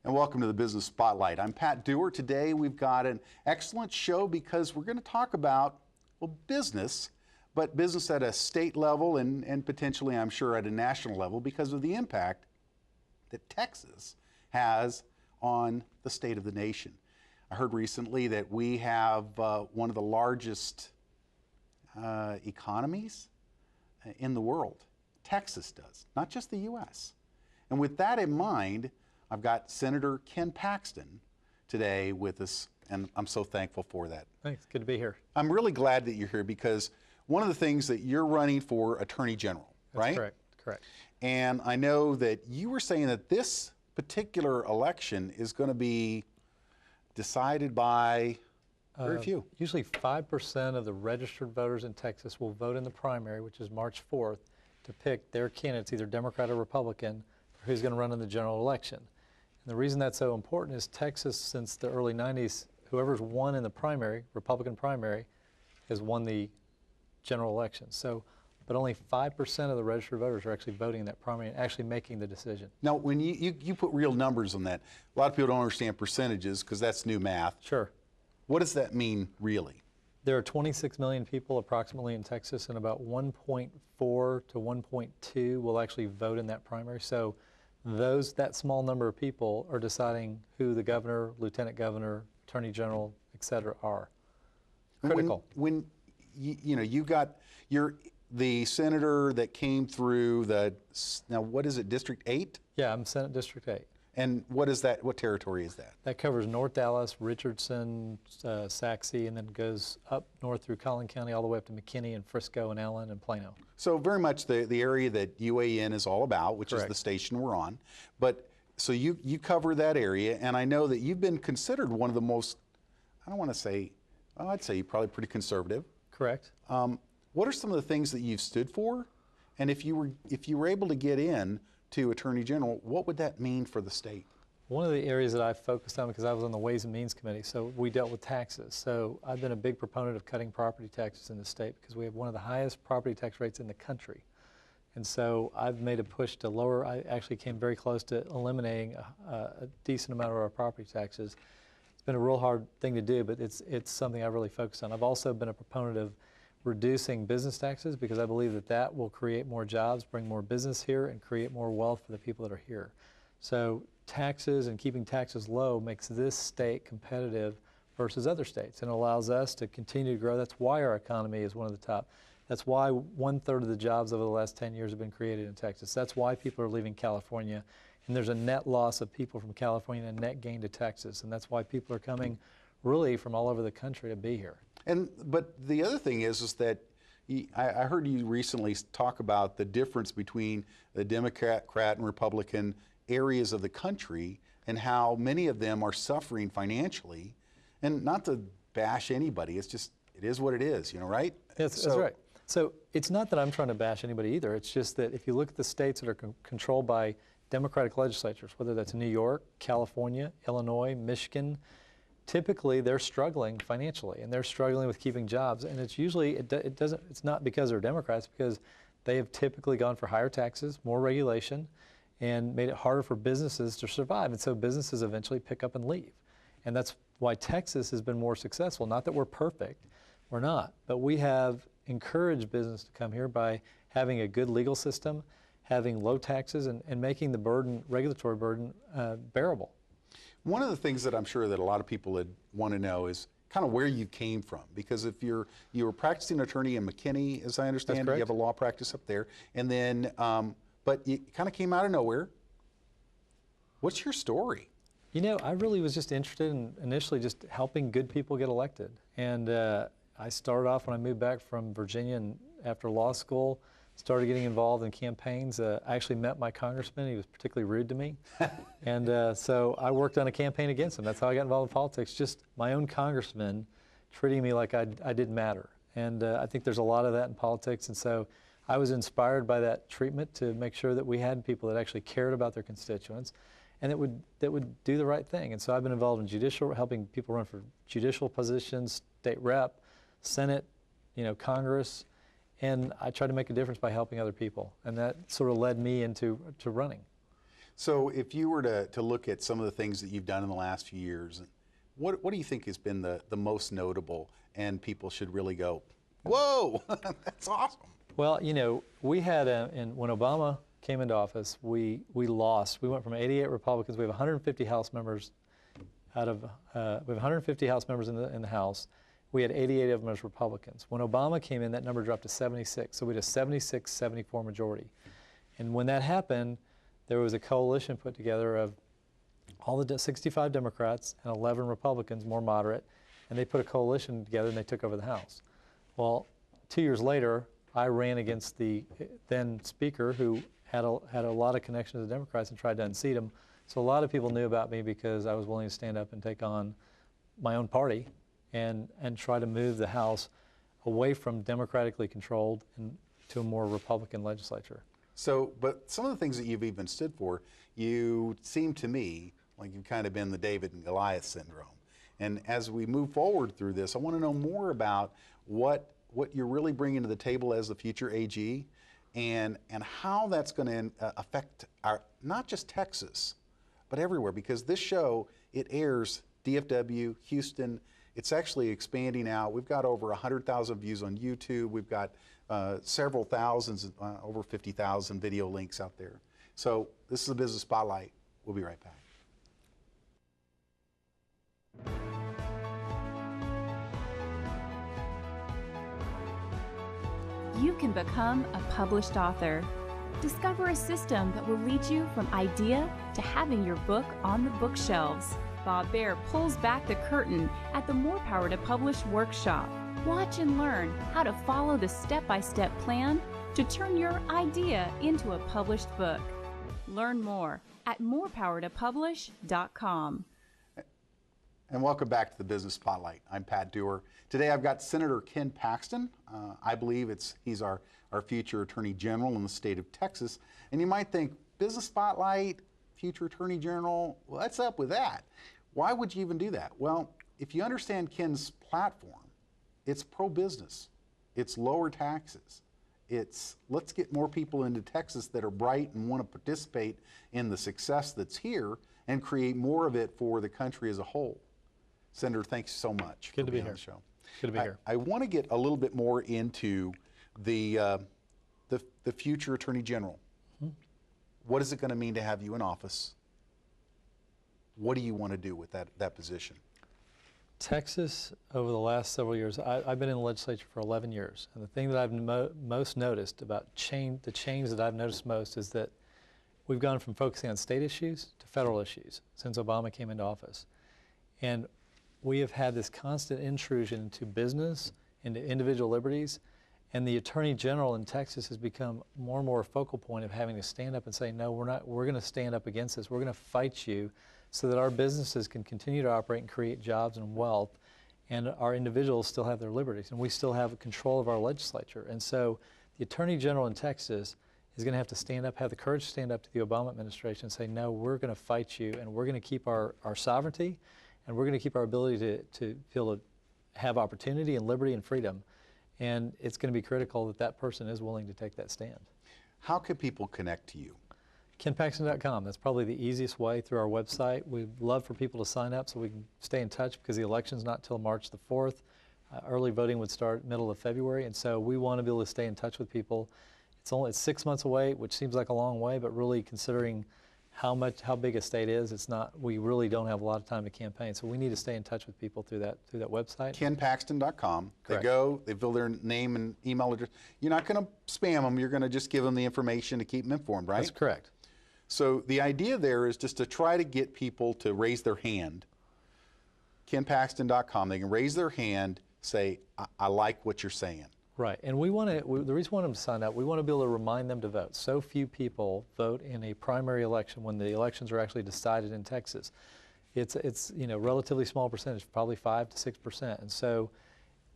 And welcome to the Business Spotlight. I'm Pat Dewar. Today we've got an excellent show because we're going to talk about, well, business, but business at a state level and potentially, I'm sure, at a national level because of the impact that Texas has on the state of the nation. I heard recently that we have one of the largest economies in the world. Texas does, not just the U.S. And with that in mind, I've got Senator Ken Paxton today with us, and I'm so thankful for that. Thanks, good to be here. I'm really glad that you're here because one of the things that you're running for Attorney General, right? That's correct. And I know that you were saying that this particular election is going to be decided by very few. Usually 5% of the registered voters in Texas will vote in the primary, which is March 4th, to pick their candidates, either Democrat or Republican, for who's going to run in the general election. And the reason that's so important is Texas, since the early 90s, whoever's won in the primary, Republican primary, has won the general election. So, but only 5% of the registered voters are actually voting in that primary and actually making the decision. Now, when you put real numbers on that, a lot of people don't understand percentages because that's new math. Sure. What does that mean, really? There are 26 million people approximately in Texas, and about 1.4 to 1.2 will actually vote in that primary. So that small number of people are deciding who the governor, lieutenant governor, attorney general, et cetera, are. Critical. When you got the senator that came through now what is it, District 8? Yeah, I'm Senate District 8. And what is that? What territory is that? That covers North Dallas, Richardson, Saxe, and then goes up north through Collin County all the way up to McKinney and Frisco and Allen and Plano. So very much the area that UAN is all about, which Correct. is the station we're on. But so you cover that area, and I know that you've been considered one of the most, I don't want to say, well, I'd say you're probably pretty conservative. Correct. What are some of the things that you've stood for? And if you were able to get in to Attorney General, what would that mean for the state? One of the areas that I focused on, because I was on the Ways and Means Committee, so we dealt with taxes. So I've been a big proponent of cutting property taxes in the state because we have one of the highest property tax rates in the country. And so I've made a push to lower. I actually came very close to eliminating a decent amount of our property taxes. It's been a real hard thing to do, but it's something I really focused on. I've also been a proponent of reducing business taxes because I believe that will create more jobs, bring more business here, and create more wealth for the people that are here. So taxes and keeping taxes low makes this state competitive versus other states and allows us to continue to grow. That's why our economy is one of the top. That's why 1/3 of the jobs over the last 10 years have been created in Texas. That's why people are leaving California. And there's a net loss of people from California and a net gain to Texas. And that's why people are coming really from all over the country to be here. But the other thing is that I heard you recently talk about the difference between the Democrat and Republican areas of the country and how many of them are suffering financially. And not to bash anybody, it's just, it is what it is, right? That's right. So it's not that I'm trying to bash anybody either. It's just that if you look at the states that are controlled by Democratic legislatures, whether that's New York, California, Illinois, Michigan, typically they're struggling financially and they're struggling with keeping jobs, and it's usually it's not because they're Democrats, because they have typically gone for higher taxes, more regulation, and made it harder for businesses to survive, and so businesses eventually pick up and leave. And that's why Texas has been more successful. Not that we're perfect, we're not, but we have encouraged business to come here by having a good legal system, having low taxes, and making the regulatory burden bearable. One of the things that I'm sure that a lot of people would want to know is kind of where you came from, because if you were practicing attorney in McKinney, as I understand it, you have a law practice up there, and then but you kind of came out of nowhere. What's your story? I really was just interested in initially just helping good people get elected, and I started off when I moved back from Virginia and after law school. Started getting involved in campaigns. I actually met my congressman. He was particularly rude to me. And so I worked on a campaign against him. That's how I got involved in politics. Just my own congressman treating me like I didn't matter. And I think there's a lot of that in politics. And so I was inspired by that treatment to make sure that we had people that actually cared about their constituents and that would do the right thing. And so I've been involved in helping people run for judicial positions, state rep, Senate, Congress. And I try to make a difference by helping other people, and that sort of led me into running. So if you were to look at some of the things that you've done in the last few years, what do you think has been the most notable and people should really go, whoa, that's awesome? Well, you know, we had, when Obama came into office, we lost. We went from 88 Republicans. We have 150 House members we have 150 House members in the House. We had 88 of them as Republicans. When Obama came in, that number dropped to 76. So we had a 76-74 majority. And when that happened, there was a coalition put together of all the 65 Democrats and 11 Republicans, more moderate, and they put a coalition together and they took over the House. Well, 2 years later, I ran against the then Speaker, who had a lot of connections to the Democrats and tried to unseat him. So a lot of people knew about me because I was willing to stand up and take on my own party and try to move the House away from democratically controlled and to a more Republican legislature. So, but some of the things that you've even stood for, you seem to me like you've kind of been the David and Goliath syndrome. And as we move forward through this, I want to know more about what you're really bringing to the table as the future AG and how that's going to affect not just Texas, but everywhere, because this show, it airs DFW, Houston. It's actually expanding out. We've got over 100,000 views on YouTube. We've got several thousands, over 50,000 video links out there. So this is a Business Spotlight. We'll be right back. You can become a published author. Discover a system that will lead you from idea to having your book on the bookshelves. Bob Baer pulls back the curtain at the More Power to Publish workshop. Watch and learn how to follow the step-by-step plan to turn your idea into a published book. Learn more at morepowertopublish.com. And welcome back to the Business Spotlight. I'm Pat Dewar. Today I've got Senator Ken Paxton. I believe he's our future Attorney General in the state of Texas. And you might think, Business Spotlight, future Attorney General, what's up with that? Why would you even do that? Well, if you understand Ken's platform, it's pro-business. It's lower taxes. It's let's get more people into Texas that are bright and want to participate in the success that's here and create more of it for the country as a whole. Senator, thanks so much for being on the show. Good to be here. I want to get a little bit more into the future Attorney General. Mm-hmm. What is it going to mean to have you in office? What do you want to do with that position? Texas, over the last several years, I've been in the legislature for 11 years, and the thing that I've most noticed about the change that I've noticed most is that we've gone from focusing on state issues to federal issues since Obama came into office. And we have had this constant intrusion into business, into individual liberties, and the Attorney General in Texas has become more and more a focal point of having to stand up and say, no, we're going to stand up against this. We're going to fight you so that our businesses can continue to operate and create jobs and wealth, and our individuals still have their liberties, and we still have control of our legislature. And so the Attorney General in Texas is going to have to stand up, have the courage to stand up to the Obama administration and say, no, we're going to fight you, and we're going to keep our sovereignty, and we're going to keep our ability to feel to have opportunity and liberty and freedom. And it's going to be critical that that person is willing to take that stand. How can people connect to you? KenPaxton.com. That's probably the easiest way, through our website. We'd love for people to sign up so we can stay in touch, because the election's not till March the 4th. Early voting would start middle of February, and so we want to be able to stay in touch with people. It's 6 months away, which seems like a long way, but really considering how big a state is, it's not. We really don't have a lot of time to campaign, so we need to stay in touch with people through that website. KenPaxton.com. They Correct. go, they fill their name and email address. You're not going to spam them. You're going to just give them the information to keep them informed, right? That's correct. So the idea there is just to try to get people to raise their hand. KenPaxton.com. They can raise their hand, say, I like what you're saying. Right, and the reason we want them to sign up, we want to be able to remind them to vote. So few people vote in a primary election when the elections are actually decided in Texas. It's relatively small percentage, probably 5 to 6%, and so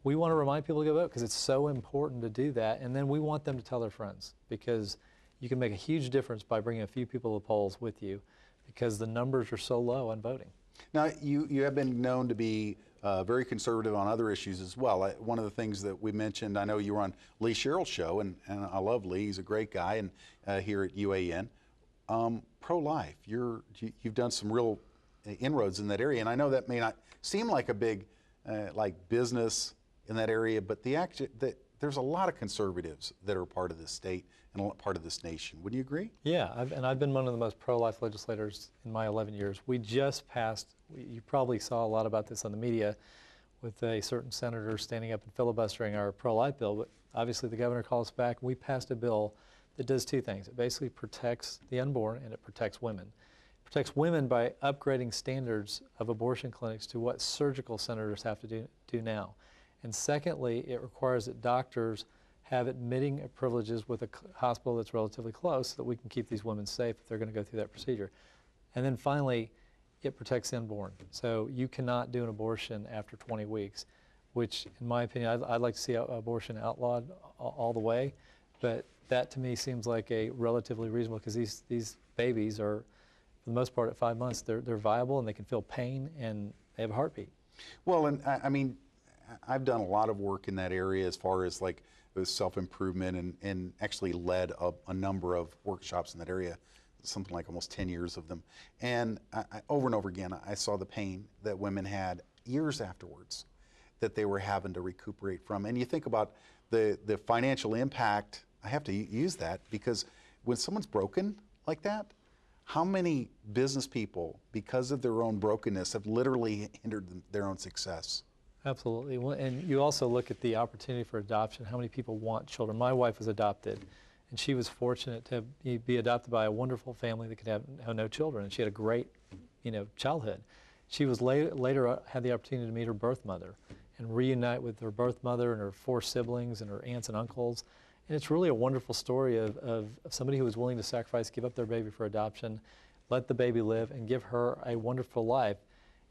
we want to remind people to go vote because it's so important to do that. And then we want them to tell their friends, because you can make a huge difference by bringing a few people to the polls with you, because the numbers are so low on voting. Now, you have been known to be very conservative on other issues as well. One of the things that we mentioned, I know you were on Lee Sherrill's show, and I love Lee. He's a great guy, and here at UAN. pro-life. You've done some real inroads in that area, and I know that may not seem like a big like business in that area, but there's a lot of conservatives that are part of this state and a part of this nation. Would you agree? Yeah, I've been one of the most pro-life legislators in my 11 years. We just passed, you probably saw a lot about this on the media, with a certain senator standing up and filibustering our pro-life bill, but obviously the governor called us back. We passed a bill that does two things. It basically protects the unborn and it protects women. It protects women by upgrading standards of abortion clinics to what surgical centers have to do now. And secondly, it requires that doctors have admitting privileges with a hospital that's relatively close so that we can keep these women safe if they're going to go through that procedure. And then finally, it protects the unborn. So you cannot do an abortion after 20 weeks, which in my opinion, I'd like to see abortion outlawed all the way, but that to me seems like a relatively reasonable, because these babies are, for the most part, at 5 months, they're viable and they can feel pain and they have a heartbeat. Well, and I mean, I've done a lot of work in that area as far as like self-improvement and actually led a number of workshops in that area, something like almost 10 years of them. And over and over again, I saw the pain that women had years afterwards that they were having to recuperate from. And you think about the financial impact. I have to use that because when someone's broken like that, how many business people, because of their own brokenness, have literally hindered their own success? Absolutely. Well, and you also look at the opportunity for adoption, how many people want children. My wife was adopted, and she was fortunate to be adopted by a wonderful family that could have no children, and she had a great, childhood. She was later had the opportunity to meet her birth mother and reunite with her birth mother and her 4 siblings and her aunts and uncles. And it's really a wonderful story of somebody who was willing to sacrifice, give up their baby for adoption, let the baby live, and give her a wonderful life.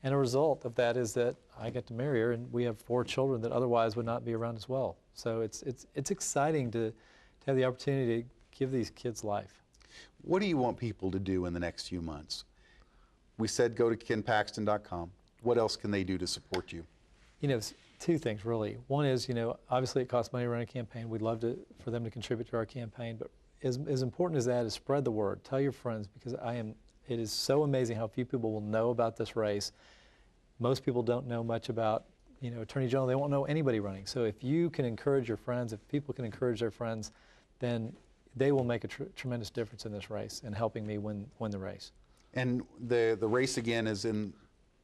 And a result of that is that I get to marry her, and we have 4 children that otherwise would not be around as well. So it's exciting to have the opportunity to give these kids life. What do you want people to do in the next few months? We said go to kenpaxton.com. What else can they do to support you? 2 things really. One is, obviously it costs money to run a campaign. We'd love for them to contribute to our campaign, but as important as that is spread the word. Tell your friends, because it is so amazing how few people will know about this race. Most people don't know much about, Attorney General. They won't know anybody running. So if you can encourage your friends, if people can encourage their friends, then they will make a tremendous difference in this race and helping me win the race. And the race again is in,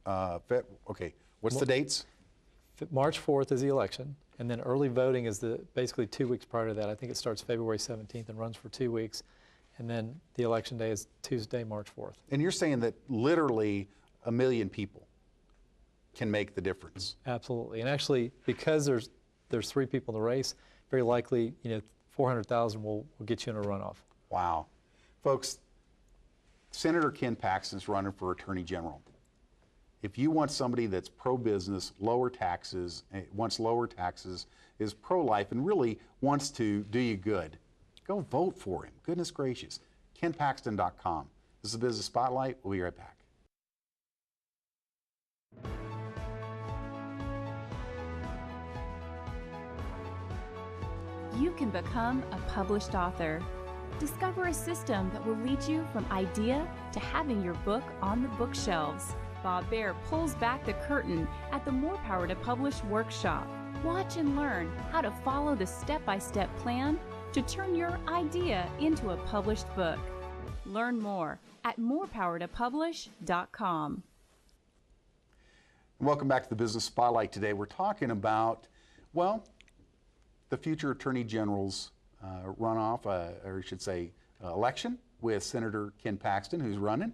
okay, what's the dates? March 4th is the election, and then early voting is basically 2 weeks prior to that. I think it starts February 17th and runs for 2 weeks, and then the election day is Tuesday, March 4th. And you're saying that literally 1 million people can make the difference? Absolutely, and actually, because there's 3 people in the race, very likely, 400,000 will get you in a runoff. Wow. Folks, Senator Ken Paxton is running for Attorney General. If you want somebody that's pro-business, lower taxes, wants lower taxes, is pro-life, and really wants to do you good, go vote for him. Goodness gracious. KenPaxton.com. This is Business Spotlight. We'll be right back. You can become a published author. Discover a system that will lead you from idea to having your book on the bookshelves. Bob Baer pulls back the curtain at the More Power to Publish workshop. Watch and learn how to follow the step-by-step plan to turn your idea into a published book. Learn more at morepowertopublish.com. Welcome back to the Business Spotlight. Today we're talking about, well, the future Attorney General's runoff, or I should say election, with Senator Ken Paxton, who's running.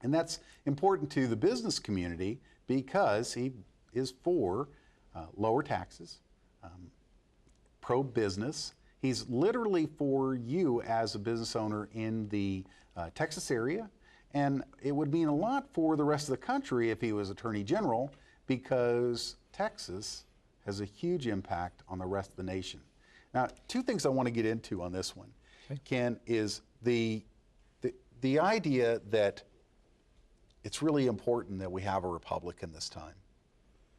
And that's important to the business community because he is for lower taxes, pro-business. He's literally for you as a business owner in the Texas area. And it would mean a lot for the rest of the country if he was Attorney General, because Texas has a huge impact on the rest of the nation. Now, 2 things I want to get into on this one, okay, Ken, is the idea that it's really important that we have a Republican this time.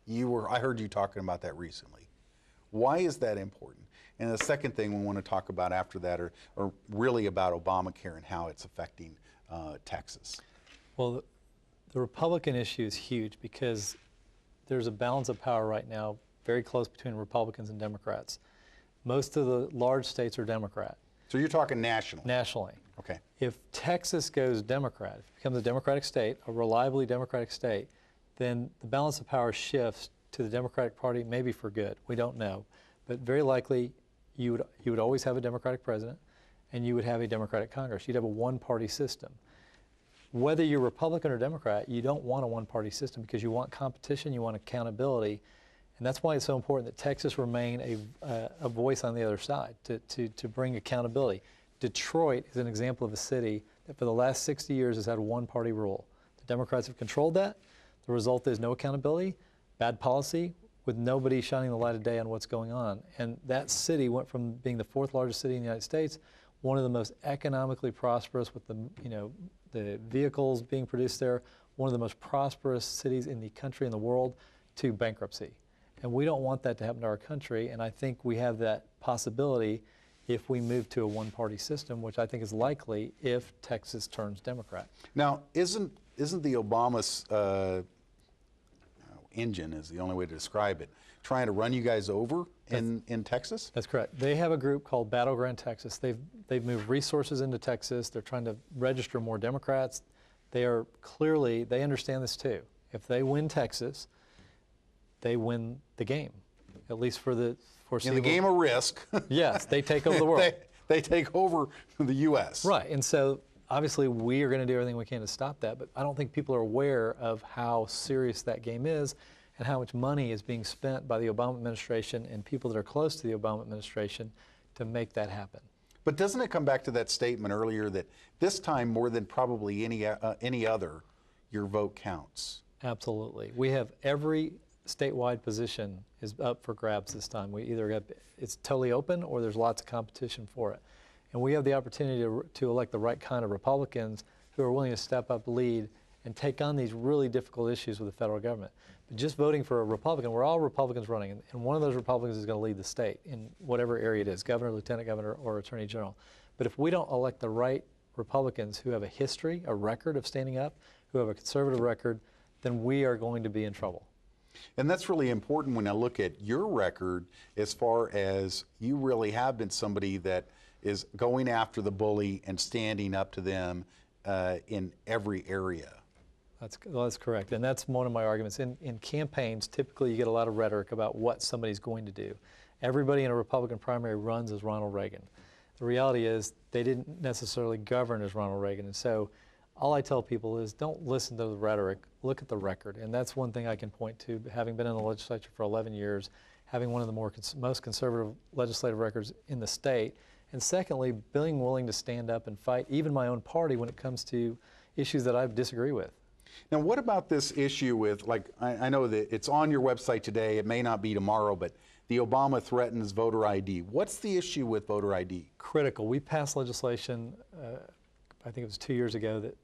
I heard you talking about that recently. Why is that important? And the second thing we want to talk about after that are really about Obamacare and how it's affecting Texas. Well, the Republican issue is huge because there's a balance of power right now very close between Republicans and Democrats. Most of the large states are Democrat. So you're talking national? Nationally. Okay. If Texas goes Democrat, if it becomes a Democratic state, a reliably Democratic state, then the balance of power shifts to the Democratic Party, maybe for good. We don't know. But very likely you would always have a Democratic president and you would have a Democratic Congress. You'd have a one-party system. Whether you're Republican or Democrat, you don't want a one-party system because you want competition, you want accountability, and that's why it's so important that Texas remain a voice on the other side to bring accountability. Detroit is an example of a city that for the last 60 years has had a one-party rule. The Democrats have controlled that. The result is no accountability, bad policy, with nobody shining the light of day on what's going on. And that city went from being the fourth largest city in the United States, one of the most economically prosperous with the vehicles being produced there, one of the most prosperous cities in the country and the world, to bankruptcy. And we don't want that to happen to our country, and I think we have that possibility if we move to a one-party system, which I think is likely if Texas turns Democrat. Now, isn't the Obama's engine, is the only way to describe it, trying to run you guys over in Texas? That's correct. They have a group called Battleground Texas. They've moved resources into Texas. They're trying to register more Democrats. They understand this too. If they win Texas, they win the game, at least for the foreseeable. In the game of risk. Yes, they take over the world. They take over the U.S. Right, and so obviously we are going to do everything we can to stop that, but I don't think people are aware of how serious that game is and how much money is being spent by the Obama administration and people that are close to the Obama administration to make that happen. But doesn't it come back to that statement earlier that this time more than probably any other, your vote counts? Absolutely. We have every statewide position is up for grabs this time. We either have, it's totally open or there's lots of competition for it. And we have the opportunity to elect the right kind of Republicans who are willing to step up, lead, and take on these really difficult issues with the federal government. But just voting for a Republican, we're all Republicans running, and one of those Republicans is going to lead the state in whatever area it is, governor, lieutenant governor, or attorney general. But if we don't elect the right Republicans who have a history, a record of standing up, who have a conservative record, then we are going to be in trouble. And that's really important when I look at your record as far as you really have been somebody that is going after the bully and standing up to them in every area. That's correct, and that's one of my arguments. In campaigns, typically you get a lot of rhetoric about what somebody's going to do. Everybody in a Republican primary runs as Ronald Reagan. The reality is they didn't necessarily govern as Ronald Reagan, and so all I tell people is don't listen to the rhetoric, look at the record, and that's one thing I can point to, having been in the legislature for 11 years, having one of the most conservative legislative records in the state, and secondly, being willing to stand up and fight even my own party when it comes to issues that I disagree with. Now, what about this issue with, like, I know that it's on your website today, it may not be tomorrow, but the Obama threatens voter ID. What's the issue with voter ID? Critical. We passed legislation, I think it was 2 years ago, that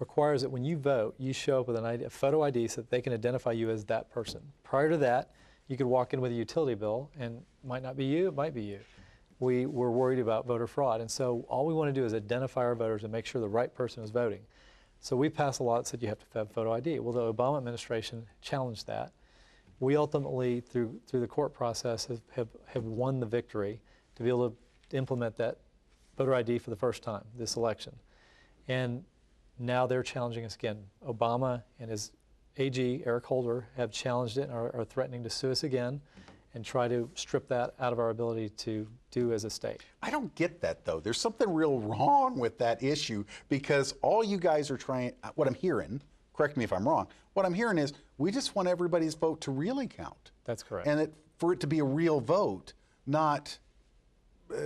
requires that when you vote, you show up with a photo ID so that they can identify you as that person. Prior to that, you could walk in with a utility bill, and it might not be you, it might be you. We were worried about voter fraud, and so all we want to do is identify our voters and make sure the right person is voting. So we passed a law that said you have to have photo ID. Well, the Obama administration challenged that. We ultimately, through the court process, have won the victory to be able to implement that voter ID for the first time this election. And now they're challenging us again. Obama and his AG, Eric Holder, have challenged it and are threatening to sue us again and try to strip that out of our ability to do as a state. I don't get that, though. There's something real wrong with that issue because all you guys are trying, what I'm hearing, correct me if I'm wrong, what I'm hearing is we just want everybody's vote to really count. That's correct. And for it to be a real vote, not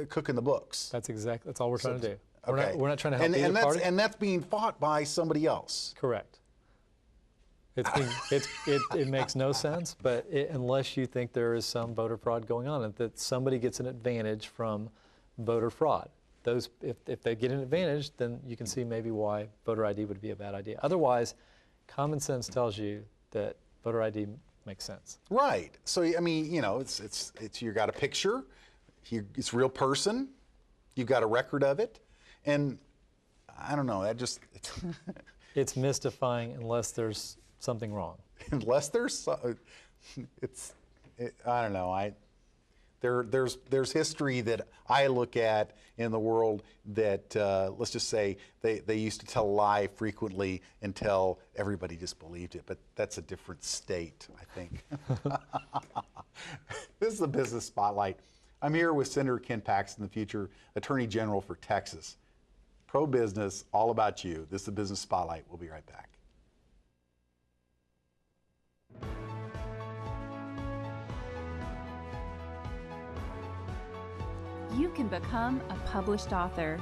cooking the books. That's all we're trying to do. Okay. We're not trying to help either party. And that's being fought by somebody else. Correct. It makes no sense, but unless you think there is some voter fraud going on and that somebody gets an advantage from voter fraud. If they get an advantage, then you can see maybe why voter ID would be a bad idea. Otherwise, common sense tells you that voter ID makes sense. Right. So I mean, you know, it's you got a picture. it's a real person. You've got a record of it, and I don't know. That just It's mystifying unless there's something wrong. unless there's I don't know. There's history that I look at in the world that let's just say they used to tell a lie frequently until everybody just believed it. But that's a different state, I think. This is the Business Spotlight. I'm here with Senator Ken Paxton, the future Attorney General for Texas. Pro-business, all about you. This is the Business Spotlight. We'll be right back. You can become a published author.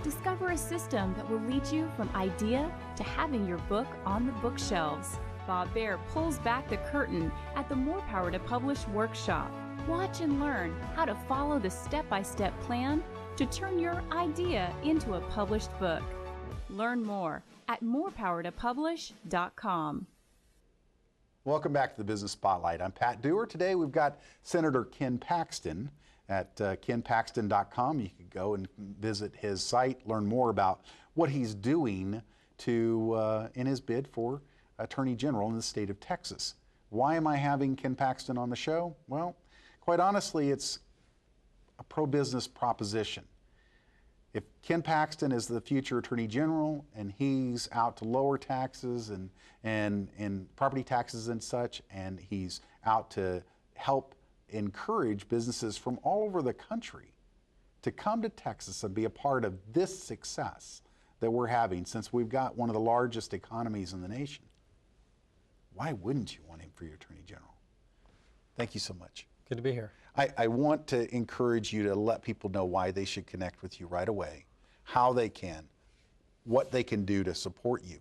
Discover a system that will lead you from idea to having your book on the bookshelves. Bob Baer pulls back the curtain at the More Power to Publish workshop. Watch and learn how to follow the step-by-step plan to turn your idea into a published book. Learn more at morepowertopublish.com. Welcome back to the Business Spotlight. I'm Pat Dewar. Today we've got Senator Ken Paxton at kenpaxton.com. You can go and visit his site, learn more about what he's doing in his bid for Attorney General in the state of Texas. Why am I having Ken Paxton on the show? Well, quite honestly, it's a pro-business proposition. If Ken Paxton is the future Attorney General and he's out to lower taxes and property taxes and such, and he's out to help encourage businesses from all over the country to come to Texas and be a part of this success that we're having, since we've got one of the largest economies in the nation, why wouldn't you want him for your Attorney General? Thank you so much. Good to be here. I want to encourage you to let people know why they should connect with you right away, how they can, what they can do to support you,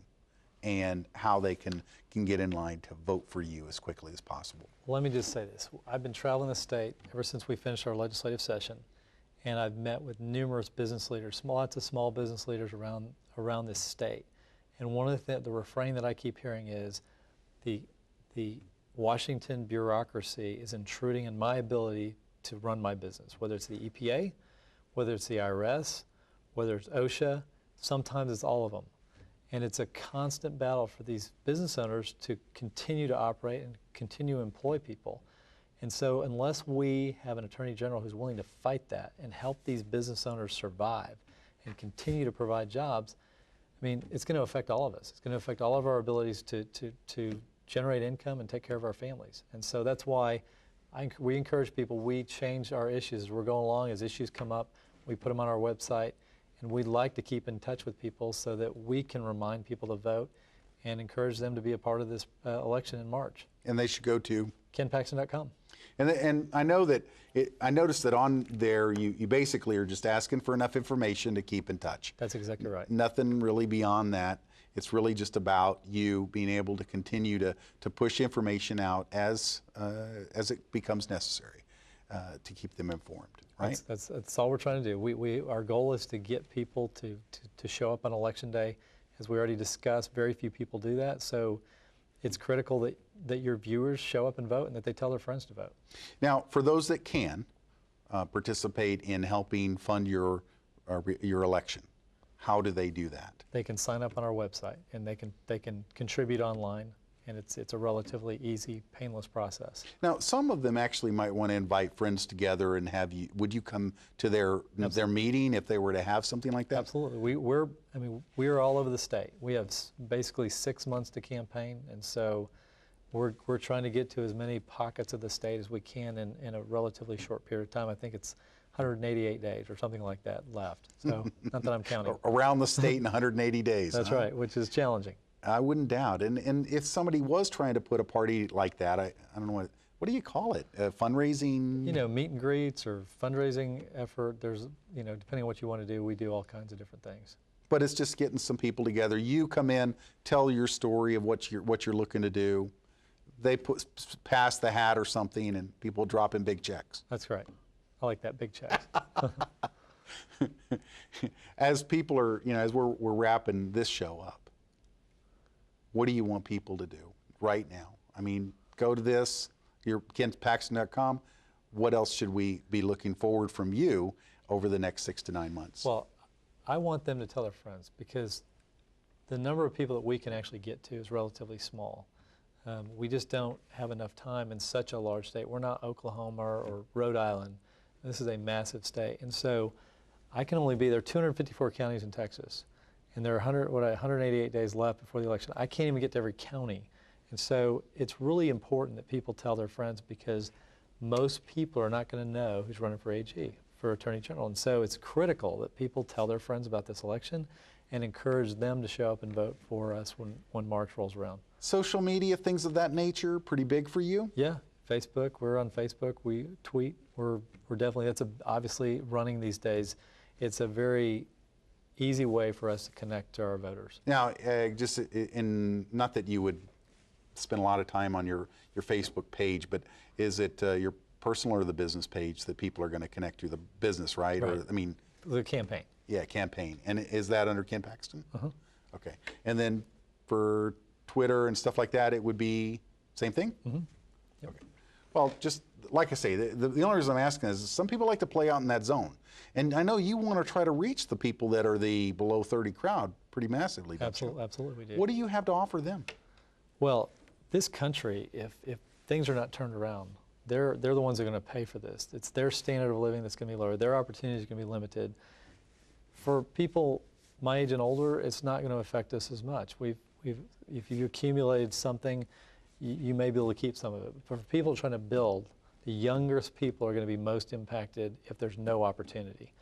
and how they can get in line to vote for you as quickly as possible. Let me just say this. I've been traveling the state ever since we finished our legislative session, and I've met with numerous business leaders, lots of small business leaders around this state. And one of the refrain that I keep hearing is the Washington bureaucracy is intruding in my ability to run my business, whether it's the EPA, whether it's the IRS, whether it's OSHA, sometimes it's all of them. And it's a constant battle for these business owners to continue to operate and continue to employ people. And so unless we have an Attorney General who's willing to fight that and help these business owners survive and continue to provide jobs, I mean, it's going to affect all of us. It's going to affect all of our abilities to generate income and take care of our families. And so that's why we encourage people, we change our issues as we're going along. As issues come up, we put them on our website, and we'd like to keep in touch with people so that we can remind people to vote and encourage them to be a part of this election in March. And they should go to KenPaxton.com. And I know that I noticed that on there you basically are just asking for enough information to keep in touch. That's exactly right. Nothing really beyond that. It's really just about you being able to continue to push information out as it becomes necessary to keep them informed. Right? That's all we're trying to do. Our goal is to get people to show up on Election Day. As we already discussed, very few people do that. So it's critical that your viewers show up and vote and that they tell their friends to vote. Now, for those that can participate in helping fund your election, how do they do that? They can sign up on our website, and they can contribute online, and it's a relatively easy, painless process. Now, some of them actually might want to invite friends together and have you. Would you come to their meeting if they were to have something like that? Absolutely. We're all over the state. We have basically 6 months to campaign, and so we're trying to get to as many pockets of the state as we can in a relatively short period of time. I think it's 188 days or something like that left. So not that I'm counting. Around the state in 180 days. That's right, which is challenging. I wouldn't doubt. And if somebody was trying to put a party like that, I don't know what do you call it? Fundraising? Meet and greets or fundraising effort. There's, depending on what you want to do, we do all kinds of different things. But it's just getting some people together. You come in, tell your story of what you're looking to do. They pass the hat or something, and people drop in big checks. That's right. I like that, big checks. As people are, as we're wrapping this show up, what do you want people to do right now? I mean, go to this, your KenPaxton.com. what else should we be looking forward from you over the next 6 to 9 months? Well, I want them to tell their friends, because the number of people that we can actually get to is relatively small. We just don't have enough time in such a large state. We're not Oklahoma or Rhode Island. This is a massive state. And so I can only be there, 254 counties in Texas, and there are 188 days left before the election. I can't even get to every county. And so it's really important that people tell their friends, because most people are not going to know who's running for AG, for Attorney General. And so it's critical that people tell their friends about this election and encourage them to show up and vote for us when March rolls around. Social media, things of that nature, pretty big for you? Yeah, Facebook. We're on Facebook. We tweet. We're definitely, that's obviously running these days. It's a very easy way for us to connect to our voters. Now, just not that you would spend a lot of time on your Facebook page, but is it your personal or the business page that people are going to connect to? The business, right? Right. Or, I mean, The campaign. yeah, campaign. And is that under Ken Paxton? Uh-huh. Okay. And then for Twitter and stuff like that, it would be same thing? Mm-hmm. Yep. Okay. Well, just like I say, the only reason I'm asking is some people like to play out in that zone. And I know you want to try to reach the people that are the below 30 crowd pretty massively, don't Absolutely, you? absolutely we do. What do you have to offer them? Well, this country, if things are not turned around, they're the ones that are going to pay for this. It's their standard of living that's going to be lower. Their opportunities are going to be limited. For people my age and older, it's not going to affect us as much. If you accumulated something, you may be able to keep some of it. But for people trying to build, the youngest people are going to be most impacted if there's no opportunity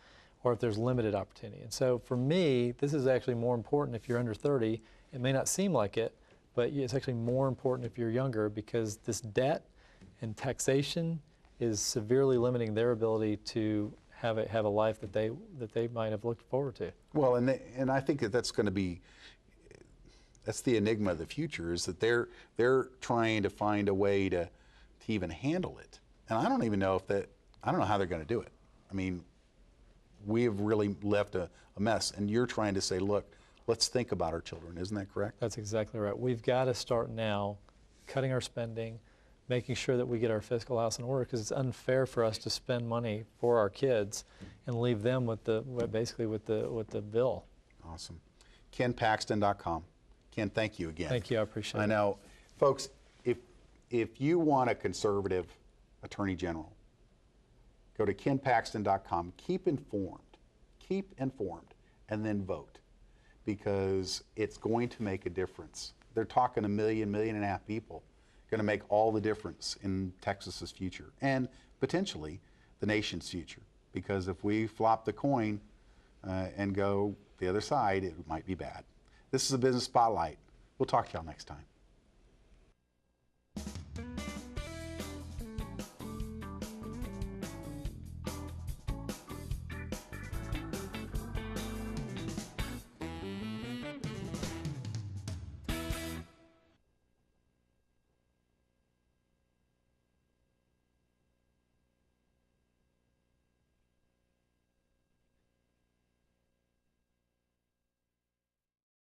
or if there's limited opportunity. And so for me, this is actually more important if you're under 30. It may not seem like it, but it's actually more important if you're younger, because this debt and taxation is severely limiting their ability to have a life that they might have looked forward to. Well, and I think that's going to be, that's the enigma of the future, is that they're trying to find a way to even handle it. And I don't even know I don't know how they're going to do it. I mean, we have really left a mess, and you're trying to say, look, let's think about our children. Isn't that correct? That's exactly right. We've got to start now cutting our spending, making sure that we get our fiscal house in order, because it's unfair for us to spend money for our kids and leave them with basically with the bill. Awesome. KenPaxton.com. Ken, thank you again. Thank you. I appreciate it. I know, folks, if you want a conservative attorney general, go to KenPaxton.com. Keep informed, and then vote, because it's going to make a difference. They're talking 1 million, 1.5 million people. Going to make all the difference in Texas's future and potentially the nation's future. Because if we flop the coin and go the other side, it might be bad. This is a Business Spotlight. We'll talk to y'all next time.